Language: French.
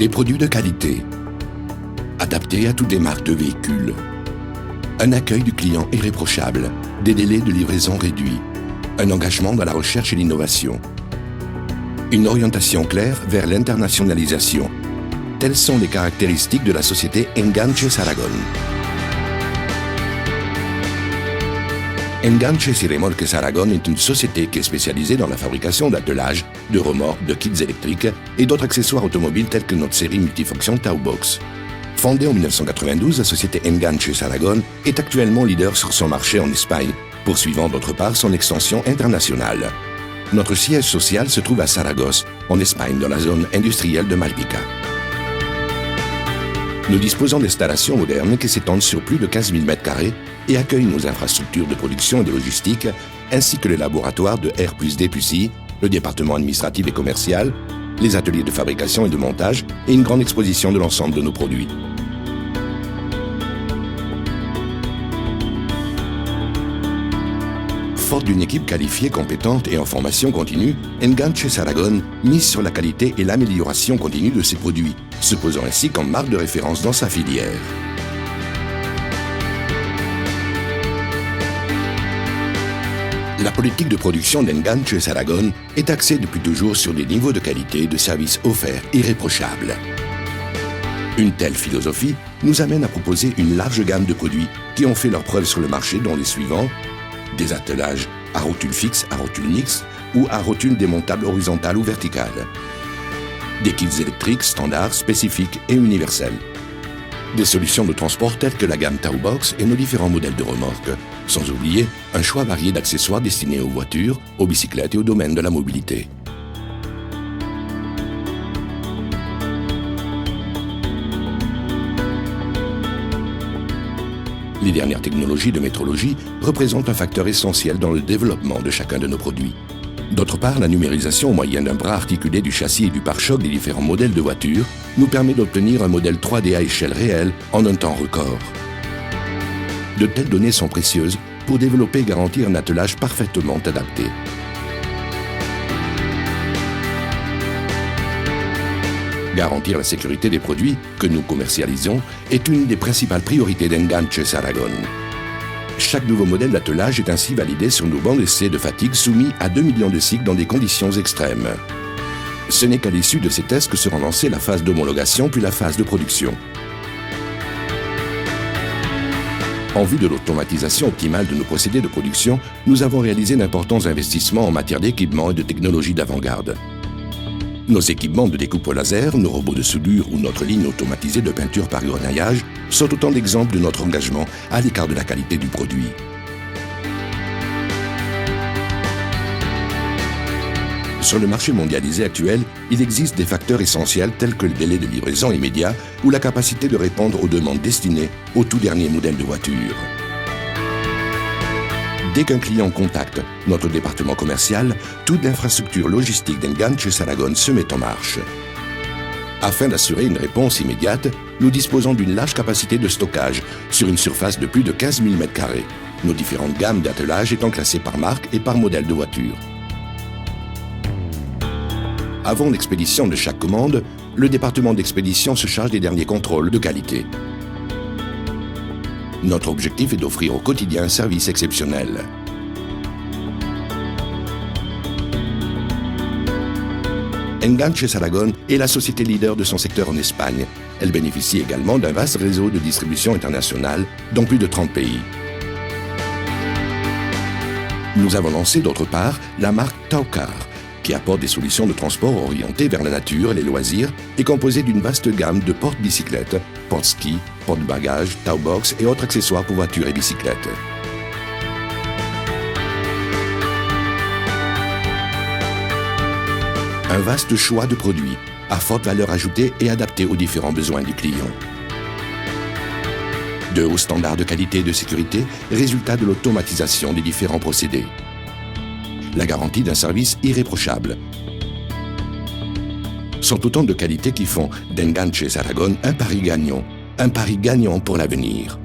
Des produits de qualité, adaptés à toutes les marques de véhicules. Un accueil du client irréprochable, des délais de livraison réduits, un engagement dans la recherche et l'innovation. Une orientation claire vers l'internationalisation. Telles sont les caractéristiques de la société Enganches Aragon. Enganches y Remolques Aragon est une société qui est spécialisée dans la fabrication d'attelages, de remorques, de kits électriques et d'autres accessoires automobiles tels que notre série multifonction Taubox. Fondée en 1992, la société Enganches Aragon est actuellement leader sur son marché en Espagne, poursuivant d'autre part son extension internationale. Notre siège social se trouve à Saragosse, en Espagne, dans la zone industrielle de Malpica. Nous disposons d'installations modernes qui s'étendent sur plus de 15 000 m² et accueillent nos infrastructures de production et de logistique, ainsi que les laboratoires de R+D+I, le département administratif et commercial, les ateliers de fabrication et de montage et une grande exposition de l'ensemble de nos produits. Forte d'une équipe qualifiée, compétente et en formation continue, Enganches Aragon mise sur la qualité et l'amélioration continue de ses produits, se posant ainsi comme marque de référence dans sa filière. La politique de production d'Enganches Aragon est axée depuis toujours sur des niveaux de qualité et de services offerts irréprochables. Une telle philosophie nous amène à proposer une large gamme de produits qui ont fait leurs preuves sur le marché, dont les suivants: des attelages à rotule fixe, à rotule mixte ou à rotule démontable horizontale ou verticale. Des kits électriques standards, spécifiques et universels. Des solutions de transport telles que la gamme Taubox et nos différents modèles de remorques, sans oublier un choix varié d'accessoires destinés aux voitures, aux bicyclettes et au domaine de la mobilité. Les dernières technologies de métrologie représentent un facteur essentiel dans le développement de chacun de nos produits. D'autre part, la numérisation au moyen d'un bras articulé du châssis et du pare-choc des différents modèles de voitures nous permet d'obtenir un modèle 3D à échelle réelle en un temps record. De telles données sont précieuses pour développer et garantir un attelage parfaitement adapté. Garantir la sécurité des produits que nous commercialisons est une des principales priorités d'Enganches Aragon. Chaque nouveau modèle d'attelage est ainsi validé sur nos bancs d'essai de fatigue soumis à 2 millions de cycles dans des conditions extrêmes. Ce n'est qu'à l'issue de ces tests que sera lancée la phase d'homologation puis la phase de production. En vue de l'automatisation optimale de nos procédés de production, nous avons réalisé d'importants investissements en matière d'équipement et de technologie d'avant-garde. Nos équipements de découpe au laser, nos robots de soudure ou notre ligne automatisée de peinture par grenaillage sont autant d'exemples de notre engagement à l'écart de la qualité du produit. Sur le marché mondialisé actuel, il existe des facteurs essentiels tels que le délai de livraison immédiat ou la capacité de répondre aux demandes destinées au tout dernier modèle de voiture. Dès qu'un client contacte notre département commercial, toute l'infrastructure logistique d'Enganches Aragon se met en marche. Afin d'assurer une réponse immédiate, nous disposons d'une large capacité de stockage sur une surface de plus de 15 000 m², nos différentes gammes d'attelages étant classées par marque et par modèle de voiture. Avant l'expédition de chaque commande, le département d'expédition se charge des derniers contrôles de qualité. Notre objectif est d'offrir au quotidien un service exceptionnel. Enganches Aragon est la société leader de son secteur en Espagne. Elle bénéficie également d'un vaste réseau de distribution internationale dans plus de 30 pays. Nous avons lancé d'autre part la marque Taucar, qui apporte des solutions de transport orientées vers la nature et les loisirs et composée d'une vaste gamme de porte-bicyclettes, porte-ski, porte-bagages, Taubox et autres accessoires pour voitures et bicyclettes. Un vaste choix de produits à forte valeur ajoutée et adaptés aux différents besoins du client. De hauts standards de qualité et de sécurité, résultat de l'automatisation des différents procédés. La garantie d'un service irréprochable sont autant de qualités qui font d'Enganches Aragon un pari gagnant pour l'avenir.